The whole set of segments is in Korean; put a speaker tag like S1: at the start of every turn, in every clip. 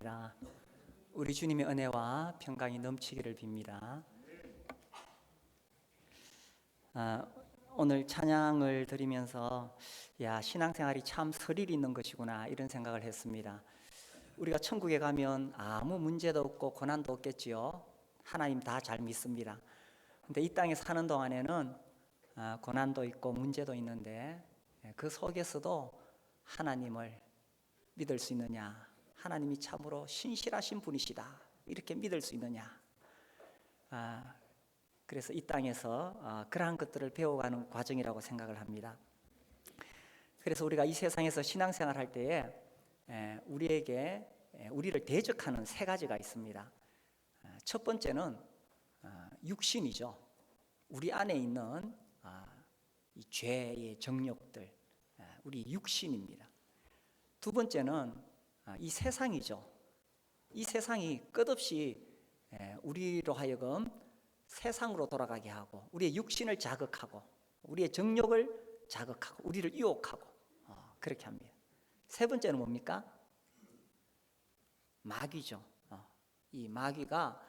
S1: 감사합니다. 우리 주님의 은혜와 평강이 넘치기를 빕니다. 오늘 찬양을 드리면서 신앙생활이 참 스릴 있는 것이구나 이런 생각을 했습니다. 우리가 천국에 가면 아무 문제도 없고 고난도 없겠지요. 하나님 다 잘 믿습니다. 근데 이 땅에 사는 동안에는 고난도 있고 문제도 있는데 그 속에서도 하나님을 믿을 수 있느냐, 하나님이 참으로 신실하신 분이시다 이렇게 믿을 수 있느냐. 그래서 이 땅에서 그러한 것들을 배워가는 과정이라고 생각을 합니다. 그래서 우리가 이 세상에서 신앙생활 할 때에 우리를 대적하는 세 가지가 있습니다. 첫 번째는 육신이죠. 우리 안에 있는 이 죄의 정욕들, 우리 육신입니다. 두 번째는 이 세상이죠. 이 세상이 끝없이 우리로 하여금 세상으로 돌아가게 하고 우리의 육신을 자극하고 우리의 정욕을 자극하고 우리를 유혹하고 그렇게 합니다. 세 번째는 뭡니까? 마귀죠. 이 마귀가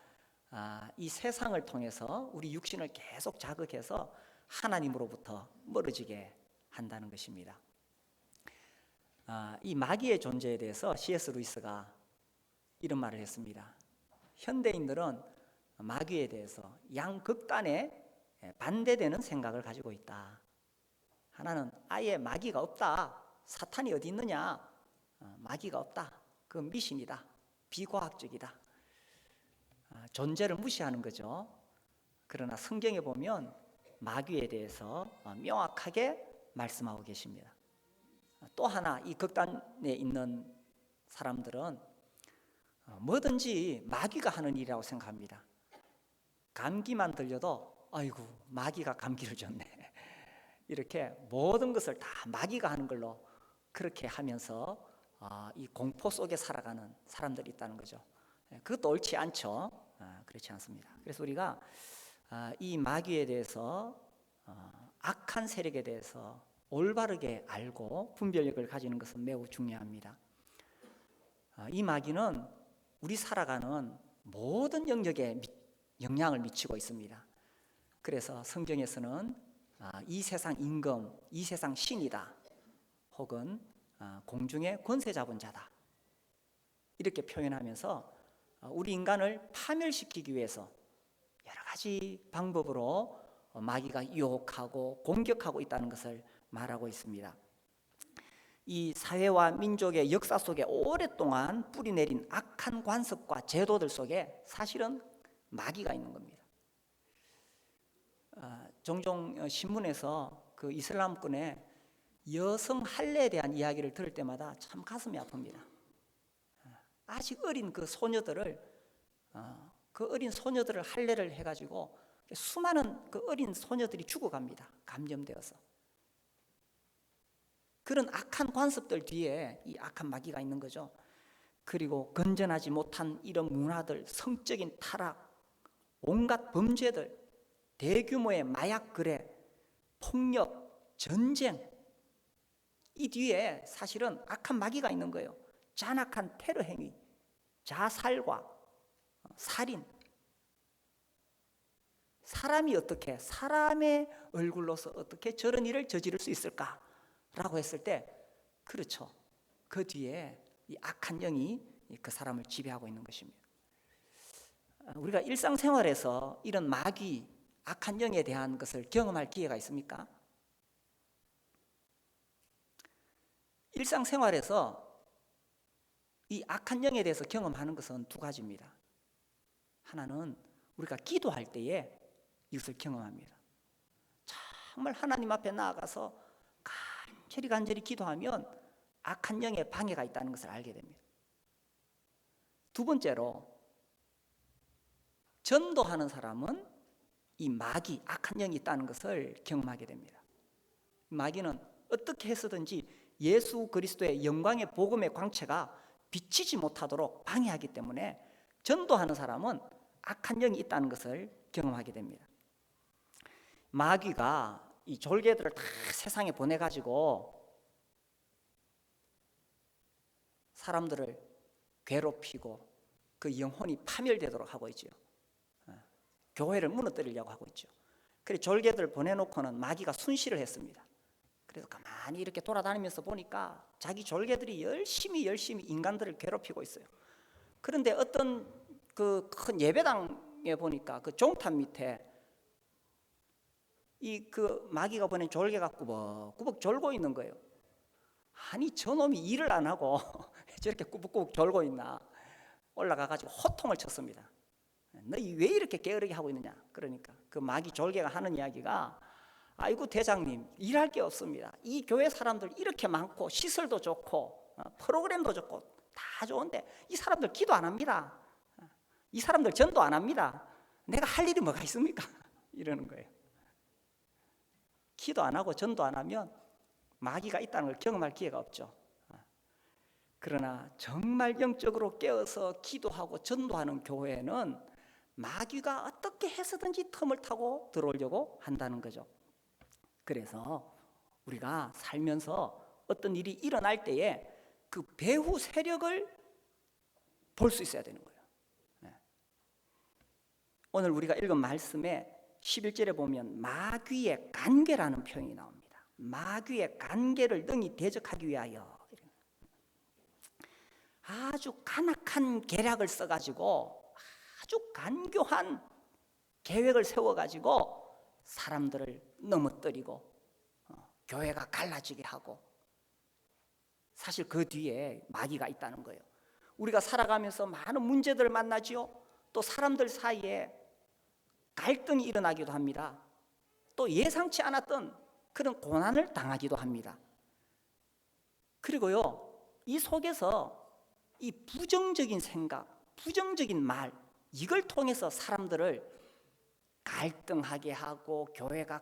S1: 이 세상을 통해서 우리 육신을 계속 자극해서 하나님으로부터 멀어지게 한다는 것입니다. 이 마귀의 존재에 대해서 C.S. 루이스가 이런 말을 했습니다. 현대인들은 마귀에 대해서 양극단에 반대되는 생각을 가지고 있다. 하나는 아예 마귀가 없다. 사탄이 어디 있느냐? 마귀가 없다. 그건 미신이다. 비과학적이다. 존재를 무시하는 거죠. 그러나 성경에 보면 마귀에 대해서 명확하게 말씀하고 계십니다. 또 하나 이 극단에 있는 사람들은 뭐든지 마귀가 하는 일이라고 생각합니다. 감기만 들려도 아이고 마귀가 감기를 줬네 이렇게 모든 것을 다 마귀가 하는 걸로 그렇게 하면서 이 공포 속에 살아가는 사람들이 있다는 거죠. 그것도 옳지 않죠. 그렇지 않습니다. 그래서 우리가 이 마귀에 대해서 악한 세력에 대해서 올바르게 알고 분별력을 가지는 것은 매우 중요합니다. 이 마귀는 우리 살아가는 모든 영역에 영향을 미치고 있습니다. 그래서 성경에서는 이 세상 임금, 이 세상 신이다 혹은 공중의 권세 잡은 자다 이렇게 표현하면서 우리 인간을 파멸시키기 위해서 여러 가지 방법으로 마귀가 유혹하고 공격하고 있다는 것을 말하고 있습니다. 이 사회와 민족의 역사 속에 오랫동안 뿌리내린 악한 관습과 제도들 속에 사실은 마귀가 있는 겁니다. 종종 신문에서 그 이슬람권의 여성 할례에 대한 이야기를 들을 때마다 참 가슴이 아픕니다. 아직 어린 그 어린 소녀들을 할례를 해가지고 수많은 그 어린 소녀들이 죽어갑니다. 감염되어서. 그런 악한 관습들 뒤에 이 악한 마귀가 있는 거죠. 그리고 건전하지 못한 이런 문화들, 성적인 타락, 온갖 범죄들, 대규모의 마약 거래, 폭력, 전쟁, 이 뒤에 사실은 악한 마귀가 있는 거예요. 잔악한 테러 행위, 자살과 살인. 사람이 어떻게, 사람의 얼굴로서 어떻게 저런 일을 저지를 수 있을까? 라고 했을 때, 그렇죠. 그 뒤에 이 악한 영이 그 사람을 지배하고 있는 것입니다. 우리가 일상생활에서 이런 마귀, 악한 영에 대한 것을 경험할 기회가 있습니까? 일상생활에서 이 악한 영에 대해서 경험하는 것은 두 가지입니다. 하나는 우리가 기도할 때에 이것을 경험합니다. 정말 하나님 앞에 나아가서 간절히 기도하면 악한 영의 방해가 있다는 것을 알게 됩니다. 두 번째로 전도하는 사람은 이 마귀, 악한 영이 있다는 것을 경험하게 됩니다. 마귀는 어떻게 해서든지 예수 그리스도의 영광의 복음의 광채가 비치지 못하도록 방해하기 때문에 전도하는 사람은 악한 영이 있다는 것을 경험하게 됩니다. 마귀가 이 졸개들을 다 세상에 보내가지고 사람들을 괴롭히고 그 영혼이 파멸되도록 하고 있죠. 교회를 무너뜨리려고 하고 있죠. 그래서 졸개들 보내놓고는 마귀가 순시를 했습니다. 그래서 가만히 이렇게 돌아다니면서 보니까 자기 졸개들이 열심히 인간들을 괴롭히고 있어요. 그런데 어떤 그 큰 예배당에 보니까 그 종탑 밑에 이 그 마귀가 보낸 졸개가 꾸벅꾸벅 졸고 있는 거예요. 아니 저놈이 일을 안 하고 저렇게 꾸벅꾸벅 졸고 있나. 올라가가지고 호통을 쳤습니다. 너희 왜 이렇게 게으르게 하고 있느냐. 그러니까 그 마귀 졸개가 하는 이야기가, 아이고 대장님, 일할 게 없습니다. 이 교회 사람들 이렇게 많고 시설도 좋고 프로그램도 좋고 다 좋은데 이 사람들 기도 안 합니다. 이 사람들 전도 안 합니다. 내가 할 일이 뭐가 있습니까? 이러는 거예요. 기도 안 하고 전도 안 하면 마귀가 있다는 걸 경험할 기회가 없죠. 그러나 정말 영적으로 깨어서 기도하고 전도하는 교회는 마귀가 어떻게 해서든지 틈을 타고 들어오려고 한다는 거죠. 그래서 우리가 살면서 어떤 일이 일어날 때에 그 배후 세력을 볼 수 있어야 되는 거예요. 오늘 우리가 읽은 말씀에 11절에 보면 마귀의 간계라는 표현이 나옵니다. 마귀의 간계를 능히 대적하기 위하여 아주 간악한 계략을 써가지고 아주 간교한 계획을 세워가지고 사람들을 넘어뜨리고 교회가 갈라지게 하고, 사실 그 뒤에 마귀가 있다는 거예요. 우리가 살아가면서 많은 문제들을 만나지요. 또 사람들 사이에 갈등이 일어나기도 합니다. 또 예상치 않았던 그런 고난을 당하기도 합니다. 그리고요, 이 속에서 이 부정적인 생각, 부정적인 말, 이걸 통해서 사람들을 갈등하게 하고 교회가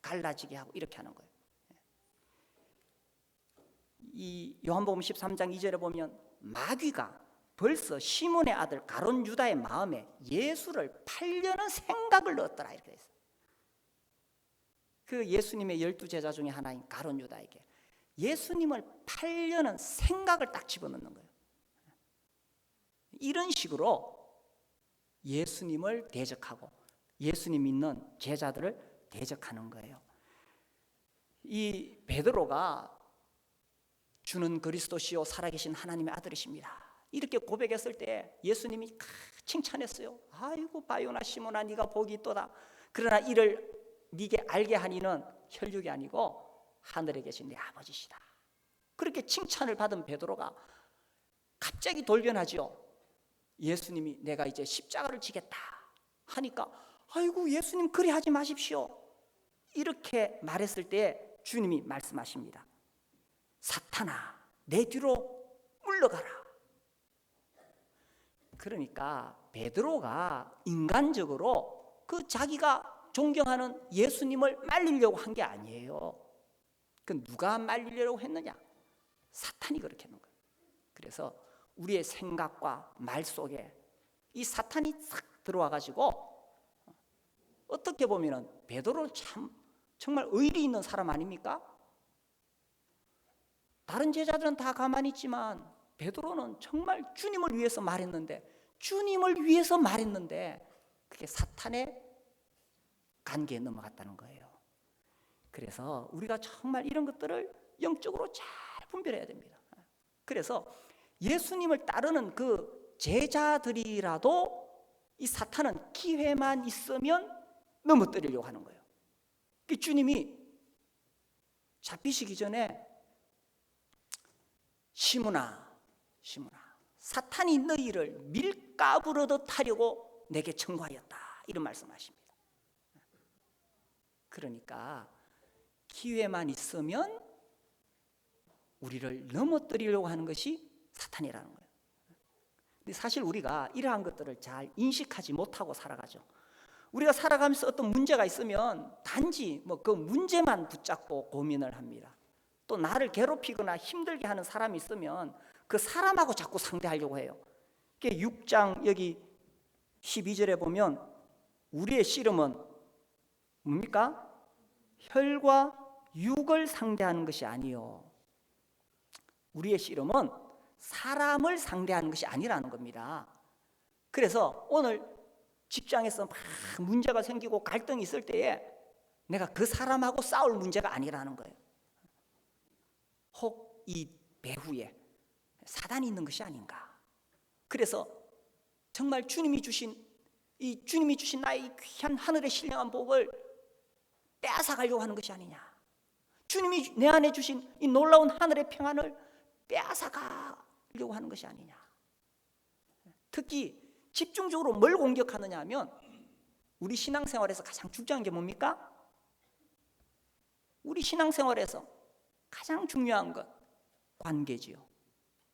S1: 갈라지게 하고 이렇게 하는 거예요. 이 요한복음 13장 2절에 보면 마귀가 벌써 시몬의 아들 가룟 유다의 마음에 예수를 팔려는 생각을 넣었더라, 이렇게 했어요. 그 예수님의 12제자 중에 하나인 가룟 유다에게 예수님을 팔려는 생각을 딱 집어넣는 거예요. 이런 식으로 예수님을 대적하고 예수님 믿는 제자들을 대적하는 거예요. 이 베드로가 주는 그리스도시요 살아계신 하나님의 아들이십니다, 이렇게 고백했을 때 예수님이 칭찬했어요. 아이고 바요나 시몬아, 네가 복이 있도다. 그러나 이를 네게 알게 하니는 혈육이 아니고 하늘에 계신 네 아버지시다. 그렇게 칭찬을 받은 베드로가 갑자기 돌변하죠. 예수님이 내가 이제 십자가를 지겠다 하니까 아이고 예수님 그리 하지 마십시오, 이렇게 말했을 때 주님이 말씀하십니다. 사탄아, 내 뒤로 물러가라. 그러니까 베드로가 인간적으로 그 자기가 존경하는 예수님을 말리려고 한 게 아니에요. 그 누가 말리려고 했느냐? 사탄이 그렇게 했는 거예요. 그래서 우리의 생각과 말 속에 이 사탄이 싹 들어와 가지고 어떻게 보면은 베드로는 참 정말 의리 있는 사람 아닙니까? 다른 제자들은 다 가만히 있지만 베드로는 정말 주님을 위해서 말했는데 그게 사탄의 관계에 넘어갔다는 거예요. 그래서 우리가 정말 이런 것들을 영적으로 잘 분별해야 됩니다. 그래서 예수님을 따르는 그 제자들이라도 이 사탄은 기회만 있으면 넘어뜨리려고 하는 거예요. 주님이 잡히시기 전에 시몬아, 사탄이 너희를 밀가부로 하려고 내게 청구하였다, 이런 말씀하십니다. 그러니까 기회만 있으면 우리를 넘어뜨리려고 하는 것이 사탄이라는 거예요. 근데 사실 우리가 이러한 것들을 잘 인식하지 못하고 살아가죠. 우리가 살아가면서 어떤 문제가 있으면 단지 그 문제만 붙잡고 고민을 합니다. 또 나를 괴롭히거나 힘들게 하는 사람이 있으면 그 사람하고 자꾸 상대하려고 해요. 6장 여기 12절에 보면 우리의 씨름은 뭡니까? 혈과 육을 상대하는 것이 아니요, 우리의 씨름은 사람을 상대하는 것이 아니라는 겁니다. 그래서 오늘 직장에서 막 문제가 생기고 갈등이 있을 때에 내가 그 사람하고 싸울 문제가 아니라는 거예요. 혹 이 배후에 사단이 있는 것이 아닌가. 그래서 정말 주님이 주신 나의 귀한 하늘의 신령한 복을 빼앗아가려고 하는 것이 아니냐. 주님이 내 안에 주신 이 놀라운 하늘의 평안을 빼앗아가려고 하는 것이 아니냐. 특히 집중적으로 뭘 공격하느냐 하면 우리 신앙생활에서 가장 중요한 게 뭡니까? 우리 신앙생활에서 가장 중요한 것 관계지요.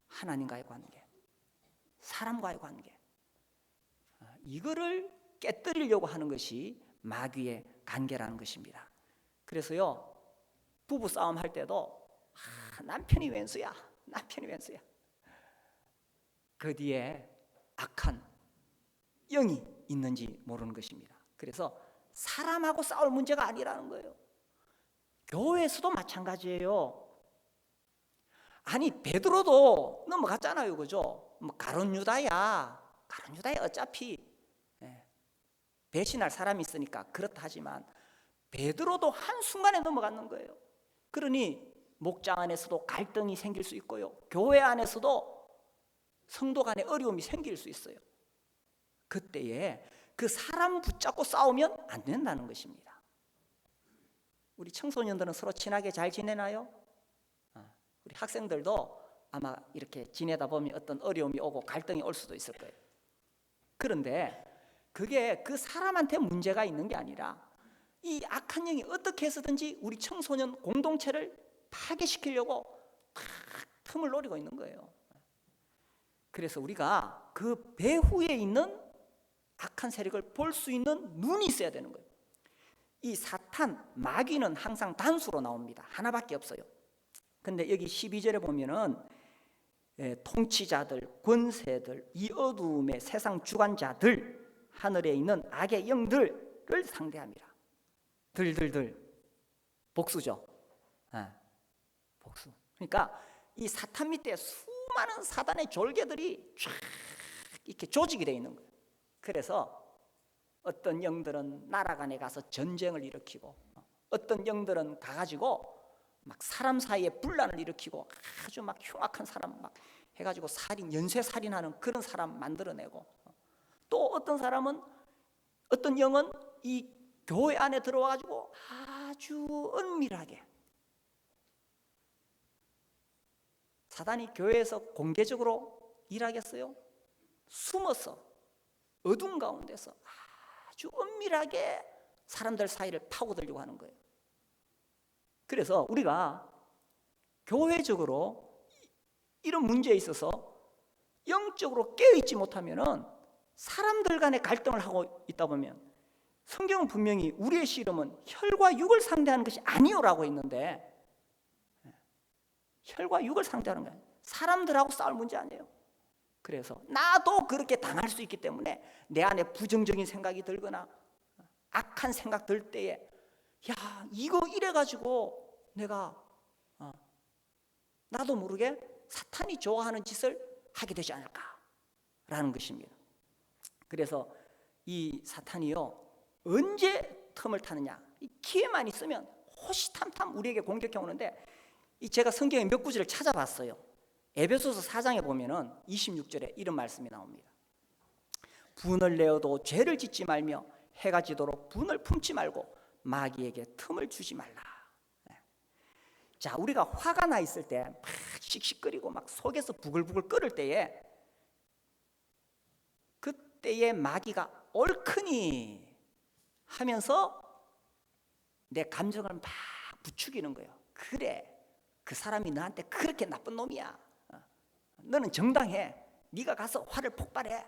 S1: 하나님과의 관계, 사람과의 관계. 이거를 깨뜨리려고 하는 것이 마귀의 관계라는 것입니다. 그래서요, 부부 싸움 할 때도 남편이 왼수야, 남편이 왼수야. 그 뒤에 악한 영이 있는지 모르는 것입니다. 그래서 사람하고 싸울 문제가 아니라는 거예요. 교회에서도 마찬가지예요. 아니 베드로도 넘어갔잖아요, 그죠? 뭐 가룟 유다야 어차피 배신할 사람이 있으니까 그렇다 하지만 베드로도 한순간에 넘어갔는 거예요. 그러니 목장 안에서도 갈등이 생길 수 있고요, 교회 안에서도 성도 간에 어려움이 생길 수 있어요. 그때에 그 사람 붙잡고 싸우면 안 된다는 것입니다. 우리 청소년들은 서로 친하게 잘 지내나요? 우리 학생들도 아마 이렇게 지내다 보면 어떤 어려움이 오고 갈등이 올 수도 있을 거예요. 그런데 그게 그 사람한테 문제가 있는 게 아니라 이 악한 영이 어떻게 해서든지 우리 청소년 공동체를 파괴시키려고 탁 틈을 노리고 있는 거예요. 그래서 우리가 그 배후에 있는 악한 세력을 볼 수 있는 눈이 있어야 되는 거예요. 이 사탄, 마귀는 항상 단수로 나옵니다. 하나밖에 없어요. 근데 여기 12절에 보면은 통치자들, 권세들, 이 어두움의 세상 주관자들, 하늘에 있는 악의 영들을 상대합니다. 들들들 복수죠. 복수. 그러니까 이 사탄 밑에 수많은 사단의 졸개들이 쫙 이렇게 조직이 되어 있는 거예요. 그래서 어떤 영들은 나라 간에 가서 전쟁을 일으키고, 어떤 영들은 가가지고 막 사람 사이에 분란을 일으키고 아주 막 흉악한 사람 막 해가지고 연쇄 살인하는 그런 사람 만들어내고, 또 어떤 사람은, 어떤 영은 이 교회 안에 들어와가지고 아주 은밀하게, 사단이 교회에서 공개적으로 일하겠어요? 숨어서 어둠 가운데서 아주 은밀하게 사람들 사이를 파고들려고 하는 거예요. 그래서 우리가 교회적으로 이런 문제에 있어서 영적으로 깨어있지 못하면은 사람들 간의 갈등을 하고 있다 보면, 성경은 분명히 우리의 씨름은 혈과 육을 상대하는 것이 아니오라고 했는데, 혈과 육을 상대하는 거예요. 사람들하고 싸울 문제 아니에요. 그래서 나도 그렇게 당할 수 있기 때문에 내 안에 부정적인 생각이 들거나 악한 생각 들 때에, 야 이거 이래가지고 내가 나도 모르게 사탄이 좋아하는 짓을 하게 되지 않을까라는 것입니다. 그래서 이 사탄이요, 언제 틈을 타느냐, 이 기회만 있으면 호시탐탐 우리에게 공격해 오는데, 제가 성경의 몇 구절을 찾아봤어요. 에베소서 4장에 보면은 26절에 이런 말씀이 나옵니다. 분을 내어도 죄를 짓지 말며 해가 지도록 분을 품지 말고 마귀에게 틈을 주지 말라. 자, 우리가 화가 나 있을 때 막 씩씩거리고 막 속에서 부글부글 끓을 때에, 그때에 마귀가 옳거니 하면서 내 감정을 막 부추기는 거예요. 그래, 그 사람이 너한테 그렇게 나쁜 놈이야, 너는 정당해, 네가 가서 화를 폭발해,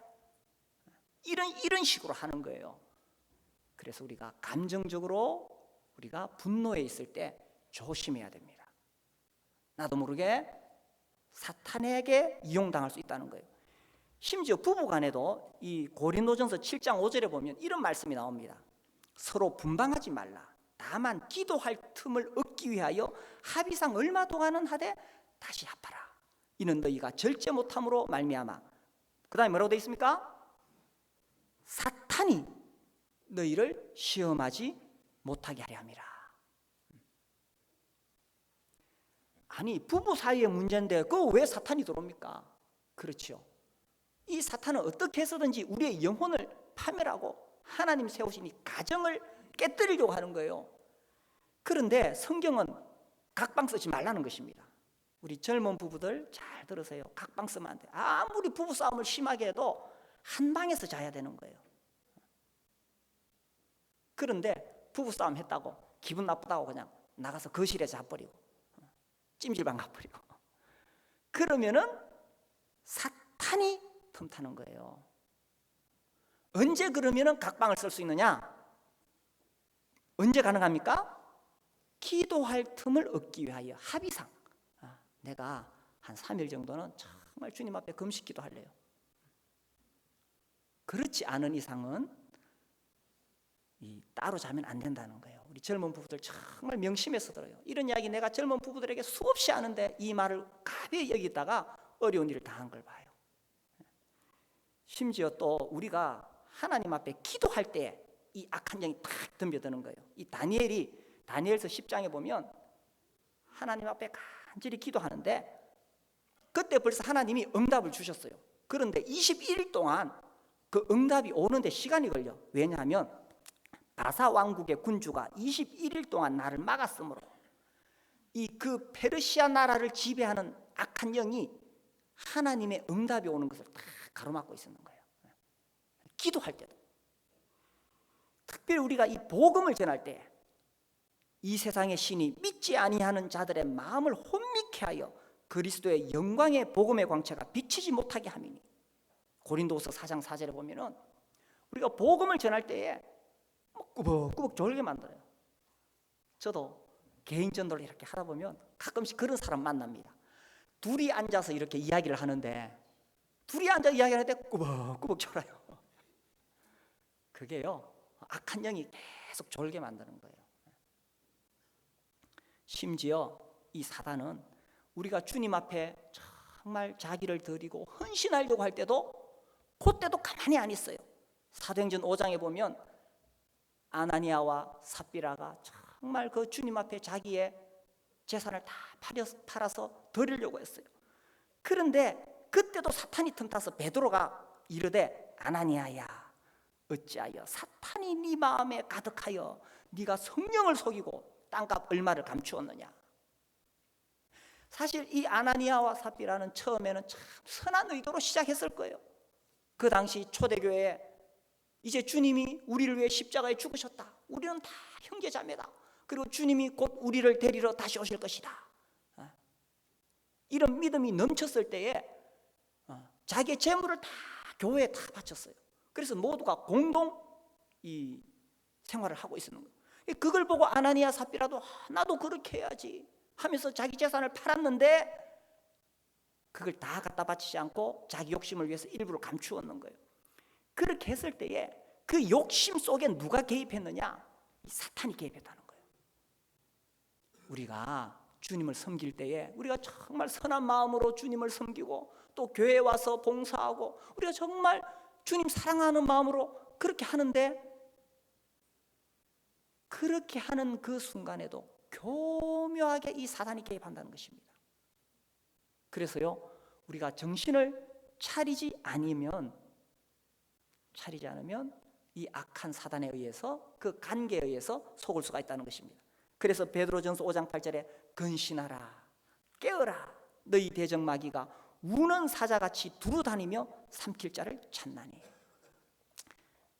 S1: 이런 식으로 하는 거예요. 그래서 우리가 감정적으로 우리가 분노에 있을 때 조심해야 됩니다. 나도 모르게 사탄에게 이용당할 수 있다는 거예요. 심지어 부부간에도 이 고린도전서 7장 5절에 보면 이런 말씀이 나옵니다. 서로 분방하지 말라. 다만 기도할 틈을 얻기 위하여 합의상 얼마 동안은 하되 다시 합하라. 이는 너희가 절제 못함으로 말미암아. 그 다음에 뭐라고 되어 있습니까? 사탄이 너희를 시험하지 못하게 하려 함이라. 아니, 부부 사이의 문제인데 그거 왜 사탄이 들어옵니까? 그렇죠. 이 사탄은 어떻게 해서든지 우리의 영혼을 파멸하고 하나님 세우신 이 가정을 깨뜨리려고 하는 거예요. 그런데 성경은 각방 쓰지 말라는 것입니다. 우리 젊은 부부들 잘 들으세요. 각방 쓰면 안 돼. 아무리 부부싸움을 심하게 해도 한 방에서 자야 되는 거예요. 그런데 부부싸움 했다고 기분 나쁘다고 그냥 나가서 거실에 자버리고 찜질방 가버리고 그러면은 사탄이 틈타는 거예요. 언제 그러면은 각방을 쓸 수 있느냐? 언제 가능합니까? 기도할 틈을 얻기 위하여. 합의상 내가 한 3일 정도는 정말 주님 앞에 금식 기도할래요. 그렇지 않은 이상은 따로 자면 안 된다는 거예요. 우리 젊은 부부들 정말 명심해서 들어요. 이런 이야기 내가 젊은 부부들에게 수없이 하는데 이 말을 가벼이 여기다가 어려운 일을 당한 걸 봐요. 심지어 또 우리가 하나님 앞에 기도할 때 이 악한 영이 탁 덤벼드는 거예요. 이 다니엘서 10장에 보면 하나님 앞에 간절히 기도하는데 그때 벌써 하나님이 응답을 주셨어요. 그런데 21일 동안 그 응답이 오는데 시간이 걸려. 왜냐하면 바사 왕국의 군주가 21일 동안 나를 막았으므로 그 페르시아 나라를 지배하는 악한 영이 하나님의 응답이 오는 것을 다 가로막고 있었는 거예요. 기도할 때도 특별히 우리가 이 복음을 전할 때 이 세상의 신이 믿지 아니하는 자들의 마음을 혼미케 하여 그리스도의 영광의 복음의 광채가 비치지 못하게 함이니. 고린도후서 4장 4절에 보면은 우리가 복음을 전할 때에 꾸벅꾸벅 졸게 만들어요. 저도 개인 전도를 이렇게 하다 보면 가끔씩 그런 사람 만납니다. 둘이 앉아서 이렇게 이야기를 하는데 둘이 앉아 이야기하는데 꾸벅꾸벅 졸아요. 그게요, 악한 영이 계속 졸게 만드는 거예요. 심지어 이 사단은 우리가 주님 앞에 정말 자기를 드리고 헌신하려고 할 때도 그때도 가만히 안 있어요. 사도행전 5장에 보면 아나니아와 삽비라가 정말 그 주님 앞에 자기의 재산을 다 팔아서 드리려고 했어요. 그런데 그때도 사탄이 틈타서 베드로가 이르되 아나니아야 어찌하여 사탄이 네 마음에 가득하여 네가 성령을 속이고 땅값 얼마를 감추었느냐. 사실 이 아나니아와 삽비라는 처음에는 참 선한 의도로 시작했을 거예요. 그 당시 초대교회에 이제 주님이 우리를 위해 십자가에 죽으셨다. 우리는 다 형제자매다. 그리고 주님이 곧 우리를 데리러 다시 오실 것이다. 이런 믿음이 넘쳤을 때에 자기의 재물을 다 교회에 다 바쳤어요. 그래서 모두가 공동 이 생활을 하고 있었는 거예요. 그걸 보고 아나니아 삽비라도 나도 그렇게 해야지 하면서 자기 재산을 팔았는데 그걸 다 갖다 바치지 않고 자기 욕심을 위해서 일부러 감추었는 거예요. 그렇게 했을 때에 그 욕심 속에 누가 개입했느냐? 사탄이 개입했다는 거예요. 우리가 주님을 섬길 때에 우리가 정말 선한 마음으로 주님을 섬기고 또 교회에 와서 봉사하고 우리가 정말 주님 사랑하는 마음으로 그렇게 하는데 그렇게 하는 그 순간에도 교묘하게 이 사단이 개입한다는 것입니다. 그래서요, 우리가 정신을 차리지 않으면 이 악한 사단에 의해서 그 간계에 의해서 속을 수가 있다는 것입니다. 그래서 베드로전서 5장 8절에 근신하라 깨어라 너희 대적 마귀가 우는 사자같이 두루다니며 삼킬 자를 찾나니.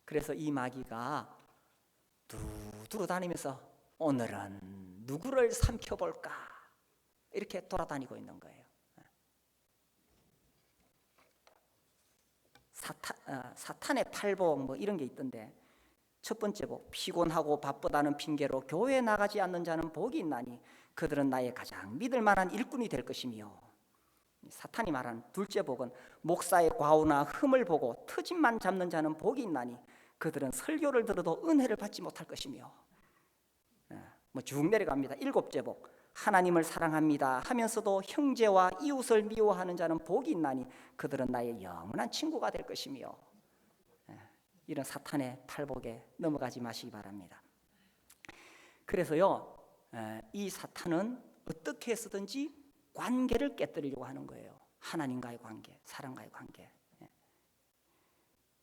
S1: 그래서 이 마귀가 두루 다니면서 오늘은 누구를 삼켜볼까 이렇게 돌아다니고 있는 거예요. 사탄의 팔복 뭐 이런 게 있던데 첫 번째 복, 피곤하고 바쁘다는 핑계로 교회에 나가지 않는 자는 복이 있나니 그들은 나의 가장 믿을 만한 일꾼이 될 것이며. 사탄이 말하는 둘째 복은 목사의 과오나 흠을 보고 트집만 잡는 자는 복이 있나니 그들은 설교를 들어도 은혜를 받지 못할 것이며. 쭉 내려갑니다. 일곱째 복, 하나님을 사랑합니다 하면서도 형제와 이웃을 미워하는 자는 복이 있나니 그들은 나의 영원한 친구가 될 것이며, 이런 사탄의 팔복에 넘어가지 마시기 바랍니다. 그래서요, 이 사탄은 어떻게 해서든지 관계를 깨뜨리려고 하는 거예요. 하나님과의 관계, 사람과의 관계.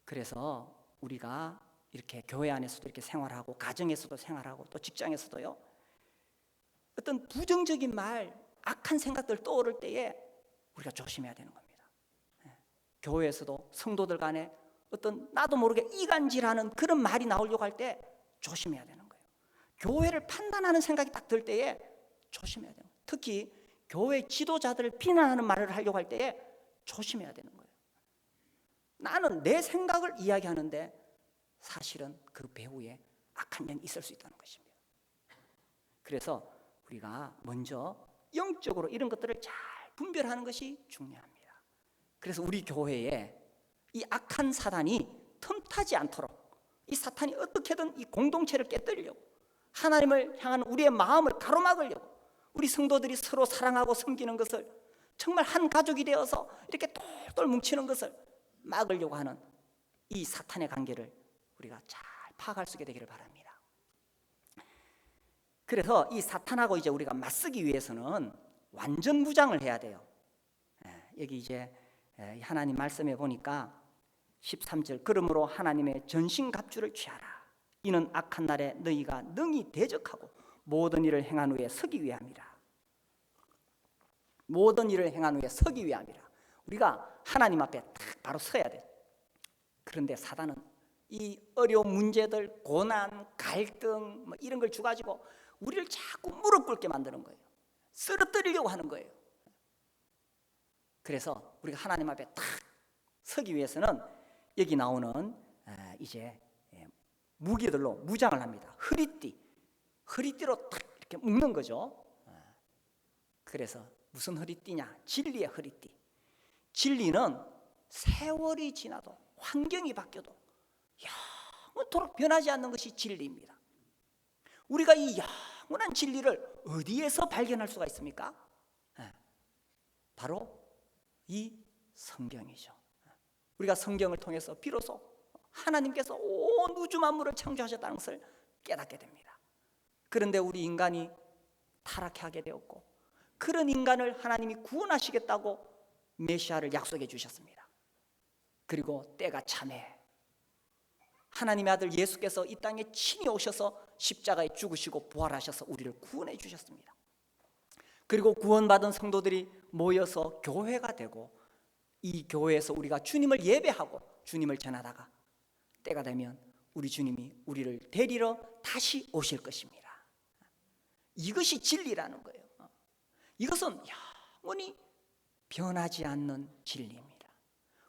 S1: 그래서 우리가 이렇게 교회 안에서도 이렇게 생활하고, 가정에서도 생활하고, 또 직장에서도요, 어떤 부정적인 말, 악한 생각들 떠오를 때에 우리가 조심해야 되는 겁니다. 교회에서도 성도들 간에 어떤 나도 모르게 이간질하는 그런 말이 나오려고 할 때 조심해야 되는 거예요. 교회를 판단하는 생각이 딱 들 때에 조심해야 돼요. 특히 교회 지도자들을 비난하는 말을 하려고 할 때에 조심해야 되는 거예요. 나는 내 생각을 이야기하는데 사실은 그 배후에 악한 영이 있을 수 있다는 것입니다. 그래서 우리가 먼저 영적으로 이런 것들을 잘 분별하는 것이 중요합니다. 그래서 우리 교회에 이 악한 사단이 틈타지 않도록, 이 사탄이 어떻게든 이 공동체를 깨뜨리려고, 하나님을 향한 우리의 마음을 가로막으려고, 우리 성도들이 서로 사랑하고 섬기는 것을, 정말 한 가족이 되어서 이렇게 똘똘 뭉치는 것을 막으려고 하는 이 사탄의 관계를 우리가 잘 파악할 수 있게 되기를 바랍니다. 그래서 이 사탄하고 이제 우리가 맞서기 위해서는 완전 무장을 해야 돼요. 여기 이제 하나님 말씀에 보니까 13절, 그러므로 하나님의 전신갑주를 취하라. 이는 악한 날에 너희가 능히 대적하고 모든 일을 행한 후에 서기 위함이라. 모든 일을 행한 후에 서기 위함이라. 우리가 하나님 앞에 딱 바로 서야 돼요. 그런데 사단은 이 어려운 문제들, 고난, 갈등 이런 걸 주가지고 우리를 자꾸 무릎 꿇게 만드는 거예요. 쓰러뜨리려고 하는 거예요. 그래서 우리가 하나님 앞에 딱 서기 위해서는 여기 나오는 이제 무기들로 무장을 합니다. 허리띠로 딱 이렇게 묶는 거죠. 그래서 무슨 허리띠냐? 진리의 허리띠. 진리는 세월이 지나도, 환경이 바뀌어도 영원토록 변하지 않는 것이 진리입니다. 우리가 이 영원한 진리를 어디에서 발견할 수가 있습니까? 바로 이 성경이죠. 우리가 성경을 통해서 비로소 하나님께서 온 우주 만물을 창조하셨다는 것을 깨닫게 됩니다. 그런데 우리 인간이 타락하게 되었고, 그런 인간을 하나님이 구원하시겠다고 메시아를 약속해 주셨습니다. 그리고 때가 차매 하나님의 아들 예수께서 이 땅에 친히 오셔서 십자가에 죽으시고 부활하셔서 우리를 구원해 주셨습니다. 그리고 구원받은 성도들이 모여서 교회가 되고, 이 교회에서 우리가 주님을 예배하고 주님을 전하다가 때가 되면 우리 주님이 우리를 데리러 다시 오실 것입니다. 이것이 진리라는 거예요. 이것은 영원히 변하지 않는 진리입니다.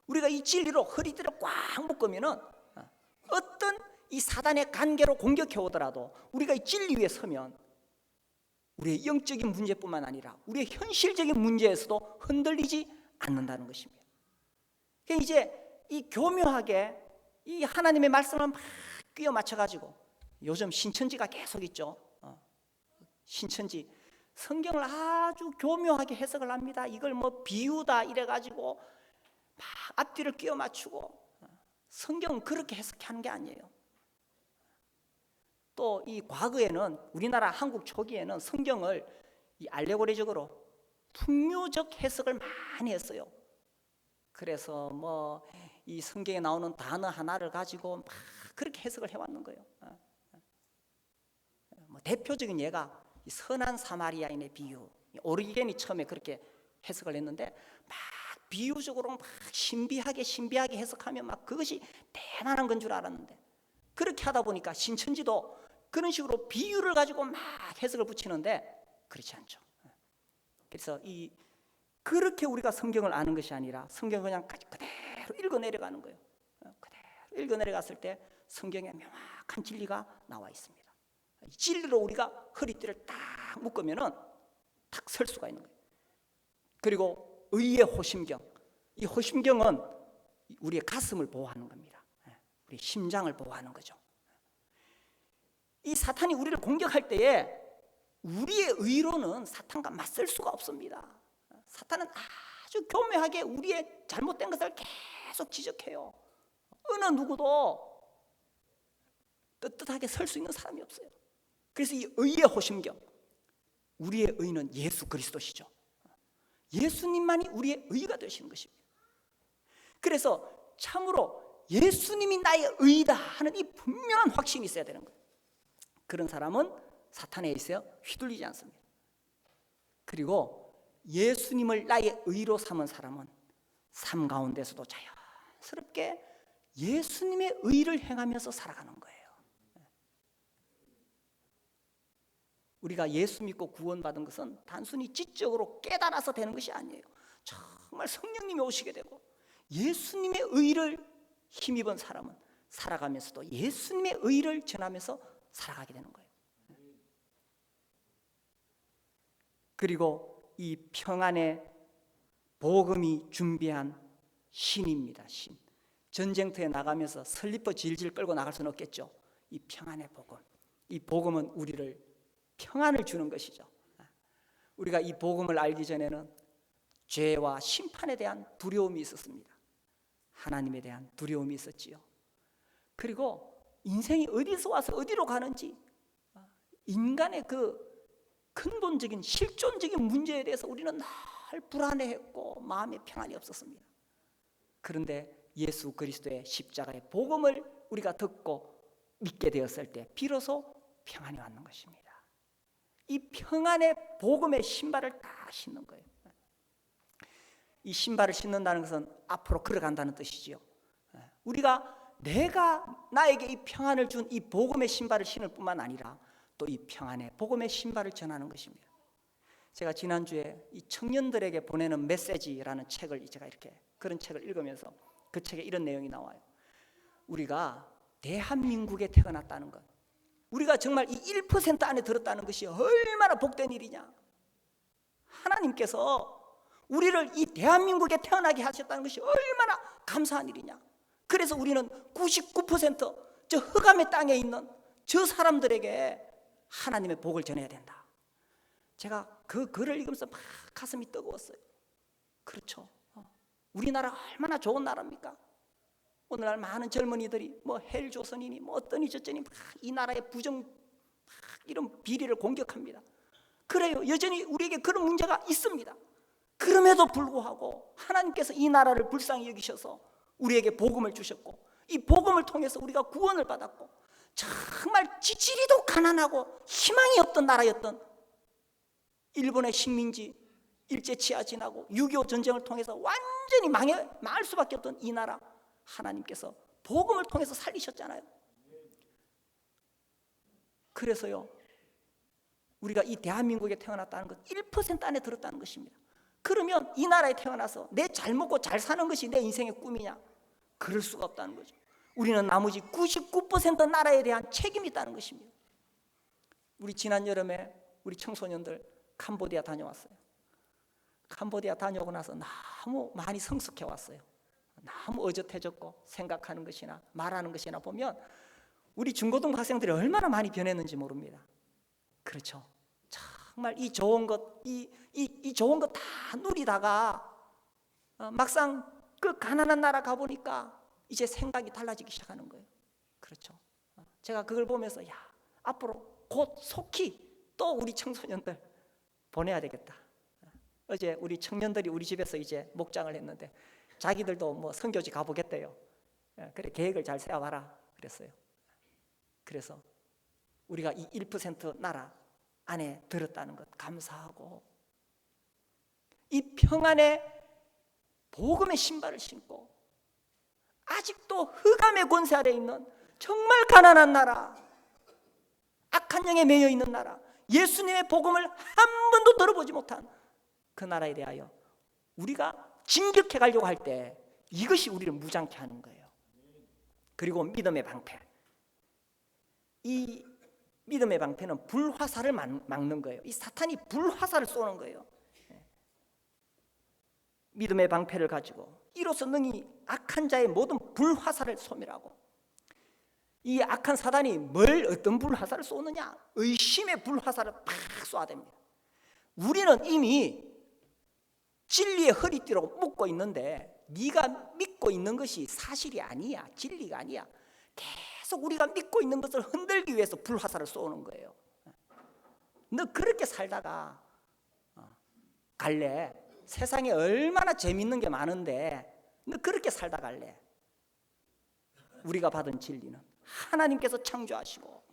S1: 우리가 이 진리로 허리띠를 꽉 묶으면은 어떤 이 사단의 관계로 공격해 오더라도 우리가 이 진리 위에 서면 우리의 영적인 문제뿐만 아니라 우리의 현실적인 문제에서도 흔들리지 않는다는 것입니다. 그러니까 이제 이 교묘하게 이 하나님의 말씀을 막 끼워 맞춰가지고, 요즘 신천지가 계속 있죠. 신천지 성경을 아주 교묘하게 해석을 합니다. 이걸 뭐 비유다 이래가지고 막 앞뒤를 끼워 맞추고, 성경은 그렇게 해석하는 게 아니에요. 또 이 과거에는, 우리나라 한국 초기에는 성경을 이 알레고리적으로 풍요적 해석을 많이 했어요. 그래서 뭐 이 성경에 나오는 단어 하나를 가지고 막 그렇게 해석을 해왔는 거예요. 뭐 대표적인 예가 이 선한 사마리아인의 비유, 오리겐이 처음에 그렇게 해석을 했는데, 막 비유적으로 막 신비하게 해석하면 막 그것이 대단한 건 줄 알았는데, 그렇게 하다 보니까 신천지도 그런 식으로 비유를 가지고 막 해석을 붙이는데 그렇지 않죠. 그래서 그렇게 우리가 성경을 아는 것이 아니라 성경을 그냥 그대로 읽어 내려가는 거예요. 그대로 읽어 내려갔을 때 성경에 명확한 진리가 나와 있습니다. 진리로 우리가 허리띠를 딱 묶으면은 딱 설 수가 있는 거예요. 그리고 의의 호심경, 이 호심경은 우리의 가슴을 보호하는 겁니다. 우리 심장을 보호하는 거죠. 이 사탄이 우리를 공격할 때에 우리의 의로는 사탄과 맞설 수가 없습니다. 사탄은 아주 교묘하게 우리의 잘못된 것을 계속 지적해요. 어느 누구도 떳떳하게 설 수 있는 사람이 없어요. 그래서 이 의의 호심경, 우리의 의는 예수 그리스도시죠. 예수님만이 우리의 의가 되시는 것입니다. 그래서 참으로 예수님이 나의 의다 하는 이 분명한 확신이 있어야 되는 거예요. 그런 사람은 사탄에 있어 휘둘리지 않습니다. 그리고 예수님을 나의 의로 삼은 사람은 삶 가운데서도 자연스럽게 예수님의 의를 행하면서 살아가는 거예요. 우리가 예수 믿고 구원받은 것은 단순히 지적으로 깨달아서 되는 것이 아니에요. 정말 성령님이 오시게 되고 예수님의 의를 힘입은 사람은 살아가면서도 예수님의 의를 전하면서 살아가게 되는 거예요. 그리고 이 평안의 복음이 준비한 신입니다. 신. 전쟁터에 나가면서 슬리퍼 질질 끌고 나갈 수는 없겠죠. 이 평안의 복음, 이 복음은 우리를 평안을 주는 것이죠. 우리가 이 복음을 알기 전에는 죄와 심판에 대한 두려움이 있었습니다. 하나님에 대한 두려움이 있었지요. 그리고 인생이 어디서 와서 어디로 가는지, 인간의 그 근본적인 실존적인 문제에 대해서 우리는 늘 불안해했고 마음에 평안이 없었습니다. 그런데 예수 그리스도의 십자가의 복음을 우리가 듣고 믿게 되었을 때 비로소 평안이 왔는 것입니다. 이 평안의 복음의 신발을 다 신는 거예요. 이 신발을 신는다는 것은 앞으로 걸어간다는 뜻이지요. 내가 나에게 이 평안을 준 이 복음의 신발을 신을 뿐만 아니라 또 이 평안의 복음의 신발을 전하는 것입니다. 제가 지난주에 이 청년들에게 보내는 메시지라는 책을 제가 이렇게 그런 책을 읽으면서 그 책에 이런 내용이 나와요. 우리가 대한민국에 태어났다는 것, 우리가 정말 이 1% 안에 들었다는 것이 얼마나 복된 일이냐. 하나님께서 우리를 이 대한민국에 태어나게 하셨다는 것이 얼마나 감사한 일이냐. 그래서 우리는 99% 흑암의 땅에 있는 저 사람들에게 하나님의 복을 전해야 된다. 제가 그 글을 읽으면서 막 가슴이 뜨거웠어요. 그렇죠. 우리나라 얼마나 좋은 나라입니까? 오늘날 많은 젊은이들이 헬조선이니 어떠니 저쩌니 이 나라의 부정 이런 비리를 공격합니다. 그래요. 여전히 우리에게 그런 문제가 있습니다. 그럼에도 불구하고 하나님께서 이 나라를 불쌍히 여기셔서 우리에게 복음을 주셨고 이 복음을 통해서 우리가 구원을 받았고 정말 지지리도 가난하고 희망이 없던 나라였던 일본의 식민지 일제 치하 지나고 6.25 전쟁을 통해서 완전히 망할 수밖에 없던 이 나라 하나님께서 복음을 통해서 살리셨잖아요. 그래서요 우리가 이 대한민국에 태어났다는 것 1% 안에 들었다는 것입니다. 그러면 이 나라에 태어나서 내 잘 먹고 잘 사는 것이 내 인생의 꿈이냐? 그럴 수가 없다는 거죠. 우리는 나머지 99% 나라에 대한 책임이 있다는 것입니다. 우리 지난 여름에 우리 청소년들 캄보디아 다녀왔어요. 캄보디아 다녀오고 나서 너무 많이 성숙해 왔어요. 너무 어젓해졌고 생각하는 것이나 말하는 것이나 보면 우리 중고등 학생들이 얼마나 많이 변했는지 모릅니다. 그렇죠. 정말 이 좋은 것, 이 좋은 것 다 누리다가 막상 그 가난한 나라 가보니까 이제 생각이 달라지기 시작하는 거예요. 그렇죠. 제가 그걸 보면서 앞으로 곧 속히 또 우리 청소년들 보내야 되겠다. 어제 우리 청년들이 우리 집에서 이제 목장을 했는데 자기들도 선교지 가보겠대요. 그래 계획을 잘 세워봐라 그랬어요. 그래서 우리가 이 1% 나라 안에 들었다는 것 감사하고 이 평안의 복음의 신발을 신고 아직도 흑암의 권세 아래 있는 정말 가난한 나라, 악한 영에 매여 있는 나라, 예수님의 복음을 한 번도 들어보지 못한 그 나라에 대하여 우리가 진격해 가려고 할 때 이것이 우리를 무장케 하는 거예요. 그리고 믿음의 방패, 이 믿음의 방패는 불화살을 막는 거예요. 이 사탄이 불화살을 쏘는 거예요. 믿음의 방패를 가지고 이로써 능히 악한 자의 모든 불화살을 소멸하고 이 악한 사단이 어떤 불화살을 쏘느냐? 의심의 불화살을 팍 쏘아댑니다. 우리는 이미 진리의 허리띠로 묶고 있는데 네가 믿고 있는 것이 사실이 아니야. 진리가 아니야. 계속 우리가 믿고 있는 것을 흔들기 위해서 불화살을 쏘는 거예요. 너 그렇게 살다가 갈래? 세상에 얼마나 재밌는 게 많은데 너 그렇게 살다 갈래? 우리가 받은 진리는 하나님께서 창조하시고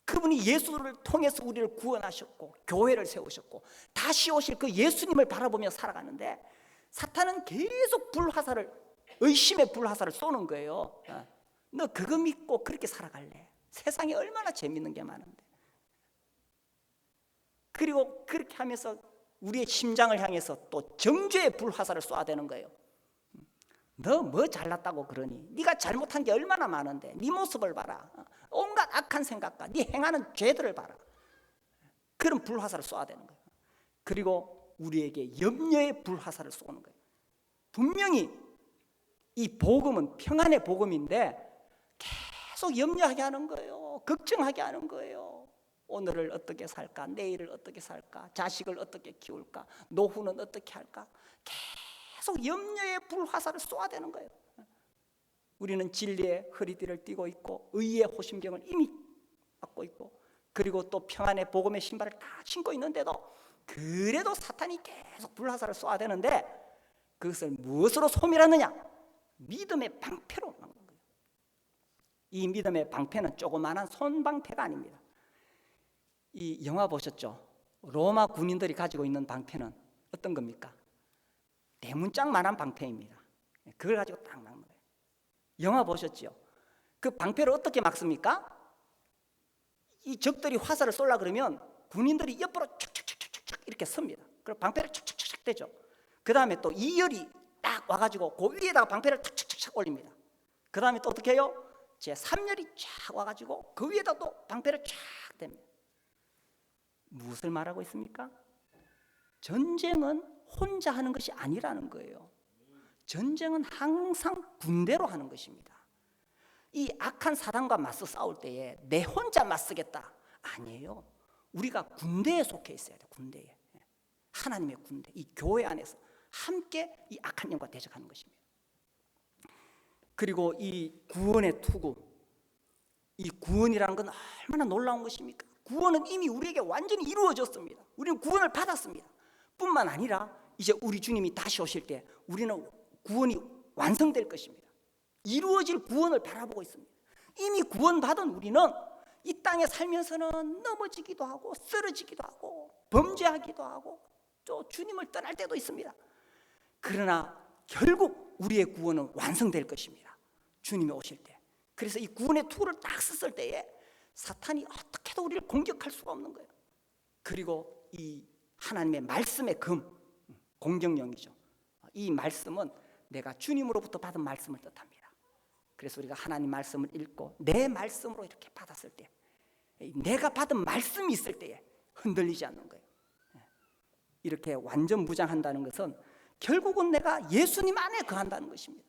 S1: 그분이 예수를 통해서 우리를 구원하셨고 교회를 세우셨고 다시 오실 그 예수님을 바라보며 살아가는데 사탄은 계속 불화살을, 의심의 불화살을 쏘는 거예요. 너 그거 믿고 그렇게 살아갈래? 세상에 얼마나 재밌는 게 많은데. 그리고 그렇게 하면서 우리의 심장을 향해서 또 정죄의 불화살을 쏘아대는 거예요. 너 뭐 잘났다고 그러니? 네가 잘못한 게 얼마나 많은데 네 모습을 봐라. 온갖 악한 생각과 네 행하는 죄들을 봐라. 그런 불화살을 쏘아대는 거예요. 그리고 우리에게 염려의 불화살을 쏘는 거예요. 분명히 이 복음은 평안의 복음인데 계속 염려하게 하는 거예요. 걱정하게 하는 거예요. 오늘을 어떻게 살까? 내일을 어떻게 살까? 자식을 어떻게 키울까? 노후는 어떻게 할까? 계속 염려의 불화살을 쏘아대는 거예요. 우리는 진리의 허리띠를 띠고 있고 의의 호심경을 이미 받고 있고 그리고 또 평안의 복음의 신발을 다 신고 있는데도 그래도 사탄이 계속 불화살을 쏘아대는데 그것을 무엇으로 소멸하느냐? 믿음의 방패로 막는 거예요. 이 믿음의 방패는 조그마한 손방패가 아닙니다. 이 영화 보셨죠? 로마 군인들이 가지고 있는 방패는 어떤 겁니까? 대문짝만한 방패입니다. 그걸 가지고 딱 막는 거예요. 영화 보셨죠? 그 방패를 어떻게 막습니까? 이 적들이 화살을 쏠라 그러면 군인들이 옆으로 촉촉촉촉촉 이렇게 섭니다. 그리고 방패를 촉촉촉촉 대죠. 그 다음에 또 2열이 딱 와가지고 그 위에다가 방패를 촉촉촉촉 올립니다. 그 다음에 또 어떻게 해요? 제 3열이 쫙 와가지고 그 위에다 또 방패를 쫙 댑니다. 무엇을 말하고 있습니까? 전쟁은 혼자 하는 것이 아니라는 거예요. 전쟁은 항상 군대로 하는 것입니다. 이 악한 사단과 맞서 싸울 때에 내 혼자 맞서겠다 아니에요. 우리가 군대에 속해 있어야 돼요. 군대에. 하나님의 군대, 이 교회 안에서 함께 이 악한 영과 대적하는 것입니다. 그리고 이 구원의 투구, 이 구원이라는 건 얼마나 놀라운 것입니까? 구원은 이미 우리에게 완전히 이루어졌습니다. 우리는 구원을 받았습니다. 뿐만 아니라 이제 우리 주님이 다시 오실 때 우리는 구원이 완성될 것입니다. 이루어질 구원을 바라보고 있습니다. 이미 구원받은 우리는 이 땅에 살면서는 넘어지기도 하고 쓰러지기도 하고 범죄하기도 하고 또 주님을 떠날 때도 있습니다. 그러나 결국 우리의 구원은 완성될 것입니다. 주님이 오실 때. 그래서 이 구원의 투구를 딱 썼을 때에 사탄이 어떻게도 우리를 공격할 수가 없는 거예요. 그리고 이 하나님의 말씀의 금, 공경영이죠. 이 말씀은 내가 주님으로부터 받은 말씀을 뜻합니다. 그래서 우리가 하나님 말씀을 읽고 내 말씀으로 이렇게 받았을 때 내가 받은 말씀이 있을 때에 흔들리지 않는 거예요. 이렇게 완전 무장한다는 것은 결국은 내가 예수님 안에 거한다는 것입니다.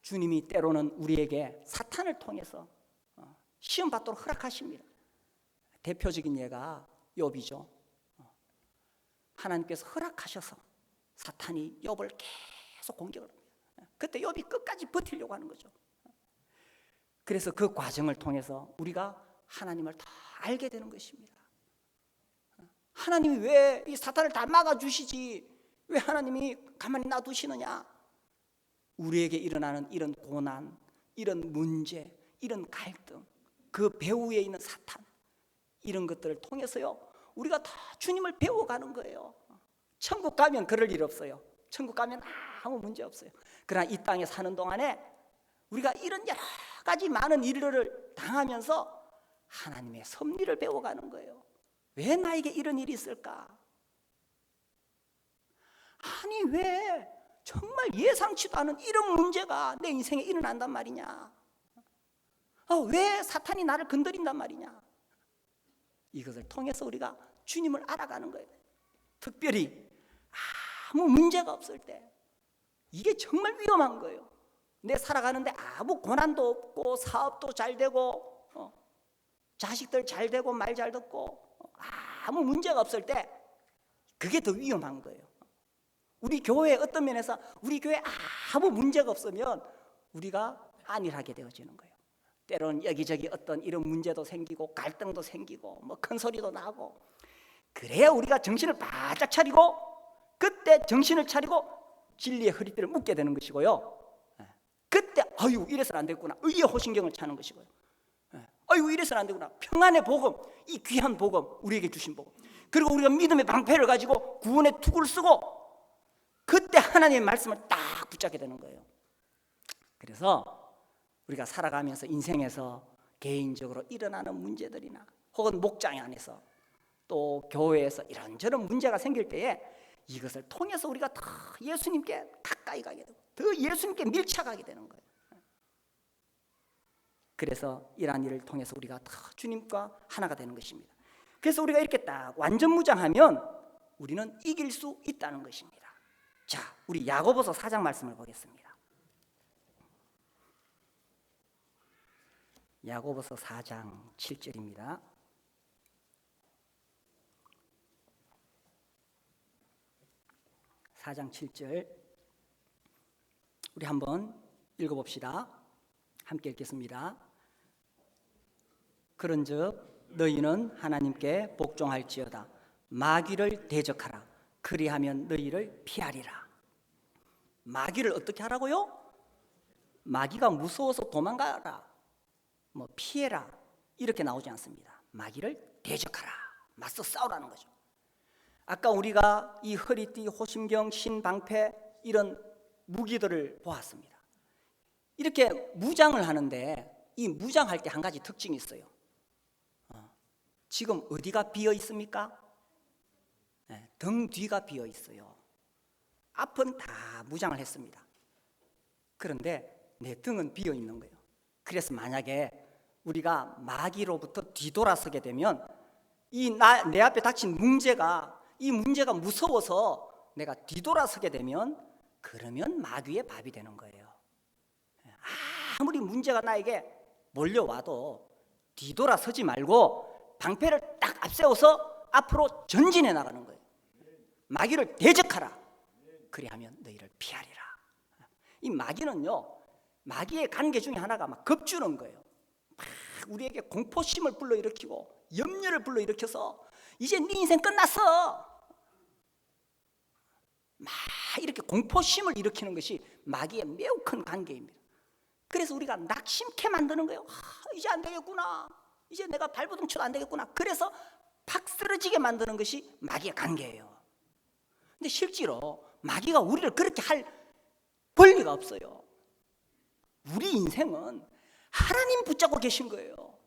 S1: 주님이 때로는 우리에게 사탄을 통해서 시험 받도록 허락하십니다. 대표적인 예가 욥이죠. 하나님께서 허락하셔서 사탄이 욥을 계속 공격을 합니다. 그때 욥이 끝까지 버티려고 하는 거죠. 그래서 그 과정을 통해서 우리가 하나님을 더 알게 되는 것입니다. 하나님이 왜 이 사탄을 다 막아주시지 왜 하나님이 가만히 놔두시느냐? 우리에게 일어나는 이런 고난, 이런 문제, 이런 갈등, 그 배후에 있는 사탄 이런 것들을 통해서요 우리가 다 주님을 배워가는 거예요. 천국 가면 그럴 일 없어요. 천국 가면 아무 문제 없어요. 그러나 이 땅에 사는 동안에 우리가 이런 여러 가지 많은 일들을 당하면서 하나님의 섭리를 배워가는 거예요. 왜 나에게 이런 일이 있을까? 아니 왜 정말 예상치도 않은 이런 문제가 내 인생에 일어난단 말이냐? 왜 사탄이 나를 건드린단 말이냐? 이것을 통해서 우리가 주님을 알아가는 거예요. 특별히 아무 문제가 없을 때 이게 정말 위험한 거예요. 내 살아가는데 아무 고난도 없고 사업도 잘 되고 자식들 잘 되고 말 잘 듣고 아무 문제가 없을 때 그게 더 위험한 거예요. 우리 교회의 어떤 면에서 우리 교회에 아무 문제가 없으면 우리가 안일하게 되어지는 거예요. 때로는 여기저기 어떤 이런 문제도 생기고 갈등도 생기고 뭐 큰 소리도 나고, 그래야 우리가 정신을 바짝 차리고 그때 정신을 차리고 진리의 허리띠를 묶게 되는 것이고요. 그때 아유 이래서는 안 되겠구나 의의 호신경을 차는 것이고요. 아유 이래서는 안 되구나 평안의 복음, 이 귀한 복음, 우리에게 주신 복음, 그리고 우리가 믿음의 방패를 가지고 구원의 투구를 쓰고 그때 하나님의 말씀을 딱 붙잡게 되는 거예요. 그래서 우리가 살아가면서 인생에서 개인적으로 일어나는 문제들이나 혹은 목장 안에서 또 교회에서 이런저런 문제가 생길 때에 이것을 통해서 우리가 더 예수님께 가까이 가게 되고 더 예수님께 밀착하게 되는 거예요. 그래서 이러한 일을 통해서 우리가 더 주님과 하나가 되는 것입니다. 그래서 우리가 이렇게 딱 완전무장하면 우리는 이길 수 있다는 것입니다. 자, 우리 야고보서 4장 말씀을 보겠습니다. 야고보서 4장 7절입니다. (4장 7절) 우리 한번 읽어봅시다. 함께 읽겠습니다. 그런즉 너희는 하나님께 복종할지어다. 마귀를 대적하라. 그리하면 너희를 피하리라. 마귀를 어떻게 하라고요? 마귀가 무서워서 도망가라, 뭐 피해라 이렇게 나오지 않습니다. 마귀를 대적하라, 맞서 싸우라는 거죠. 아까 우리가 이 허리띠, 호심경, 신방패 이런 무기들을 보았습니다. 이렇게 무장을 하는데 이 무장할 때 한 가지 특징이 있어요. 지금 어디가 비어 있습니까? 등 뒤가 비어 있어요. 앞은 다 무장을 했습니다. 그런데 내 등은 비어 있는 거예요. 그래서 만약에 우리가 마귀로부터 뒤돌아서게 되면 내 앞에 닥친 이 문제가 무서워서 내가 뒤돌아서게 되면 그러면 마귀의 밥이 되는 거예요. 아무리 문제가 나에게 몰려와도 뒤돌아서지 말고 방패를 딱 앞세워서 앞으로 전진해 나가는 거예요. 마귀를 대적하라. 그리하면 너희를 피하리라. 이 마귀는요, 마귀의 관계 중에 하나가 막 겁주는 거예요. 막 우리에게 공포심을 불러일으키고 염려를 불러일으켜서 이제 네 인생 끝났어, 막 이렇게 공포심을 일으키는 것이 마귀의 매우 큰 관계입니다. 그래서 우리가 낙심케 만드는 거예요. 이제 안 되겠구나, 이제 내가 발버둥 쳐도 안 되겠구나. 그래서 팍 쓰러지게 만드는 것이 마귀의 관계예요. 근데 실제로 마귀가 우리를 그렇게 할 권리가 없어요. 우리 인생은 하나님 붙잡고 계신 거예요.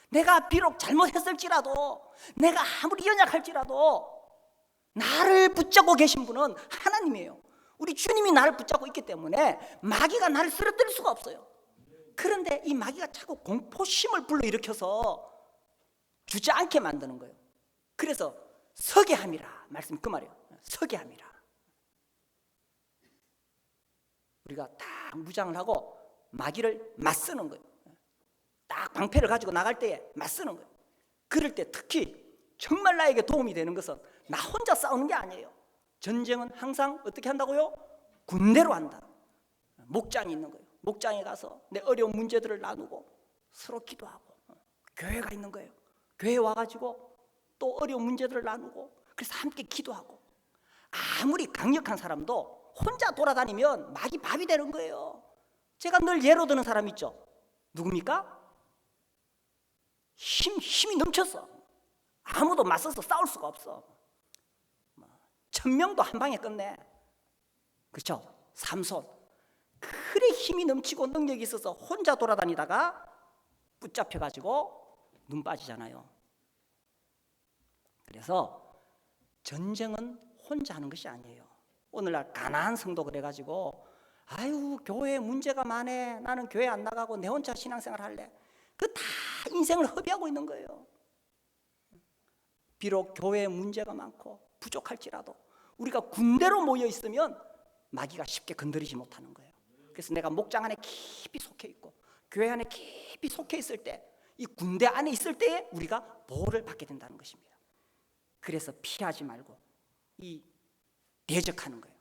S1: 내가 비록 잘못했을지라도, 내가 아무리 연약할지라도 나를 붙잡고 계신 분은 하나님이에요. 우리 주님이 나를 붙잡고 있기 때문에 마귀가 나를 쓰러뜨릴 수가 없어요. 그런데 이 마귀가 자꾸 공포심을 불러일으켜서 주지 않게 만드는 거예요. 그래서 서게 함이라, 말씀 그 말이에요. 서게 함이라. 우리가 딱 무장을 하고 마귀를 맞서는 거예요. 딱 방패를 가지고 나갈 때에 맞서는 거예요. 그럴 때 특히 정말 나에게 도움이 되는 것은 나 혼자 싸우는 게 아니에요. 전쟁은 항상 어떻게 한다고요? 군대로 한다. 목장이 있는 거예요. 목장에 가서 내 어려운 문제들을 나누고 서로 기도하고, 교회가 있는 거예요. 교회 와가지고 또 어려운 문제들을 나누고, 그래서 함께 기도하고. 아무리 강력한 사람도 혼자 돌아다니면 마귀 밥이 되는 거예요. 제가 늘 예로 드는 사람 있죠. 누굽니까? 힘이 넘쳤어. 아무도 맞서서 싸울 수가 없어. 1000명도 한 방에 끝내. 그렇죠? 삼손. 그래 힘이 넘치고 능력이 있어서 혼자 돌아다니다가 붙잡혀가지고 눈 빠지잖아요. 그래서 전쟁은 혼자 하는 것이 아니에요. 오늘날 가난한 성도 그래가지고 아유 교회에 문제가 많네, 나는 교회 안 나가고 내 혼자 신앙생활 할래. 그 다 인생을 허비하고 있는 거예요. 비록 교회에 문제가 많고 부족할지라도 우리가 군대로 모여 있으면 마귀가 쉽게 건드리지 못하는 거예요. 그래서 내가 목장 안에 깊이 속해 있고 교회 안에 깊이 속해 있을 때, 이 군대 안에 있을 때에 우리가 보호를 받게 된다는 것입니다. 그래서 피하지 말고 이 대적하는 거예요.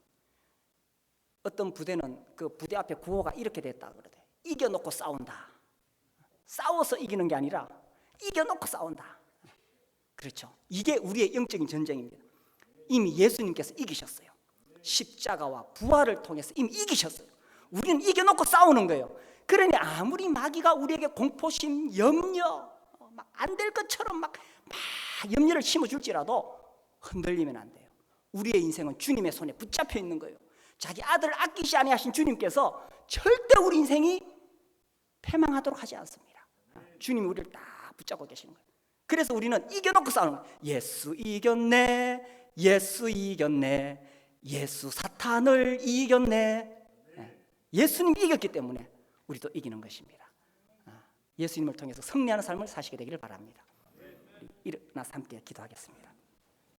S1: 어떤 부대는 그 부대 앞에 구호가 이렇게 됐다 그러대. 이겨놓고 싸운다. 싸워서 이기는 게 아니라 이겨놓고 싸운다. 그렇죠. 이게 우리의 영적인 전쟁입니다. 이미 예수님께서 이기셨어요. 십자가와 부활을 통해서 이미 이기셨어요. 우리는 이겨놓고 싸우는 거예요. 그러니 아무리 마귀가 우리에게 공포심, 염려, 막 안 될 것처럼 막 염려를 심어줄지라도 흔들리면 안 돼요. 우리의 인생은 주님의 손에 붙잡혀 있는 거예요. 자기 아들을 아끼시 아니하신 주님께서 절대 우리 인생이 패망하도록 하지 않습니다. 주님이 우리를 딱 붙잡고 계시는 거예요. 그래서 우리는 이겨놓고 싸우는 거예요. 예수 이겼네, 예수 이겼네, 예수 사탄을 이겼네. 예수님이 이겼기 때문에 우리도 이기는 것입니다. 예수님을 통해서 승리하는 삶을 사시게 되기를 바랍니다. 일어나서 함께 기도하겠습니다.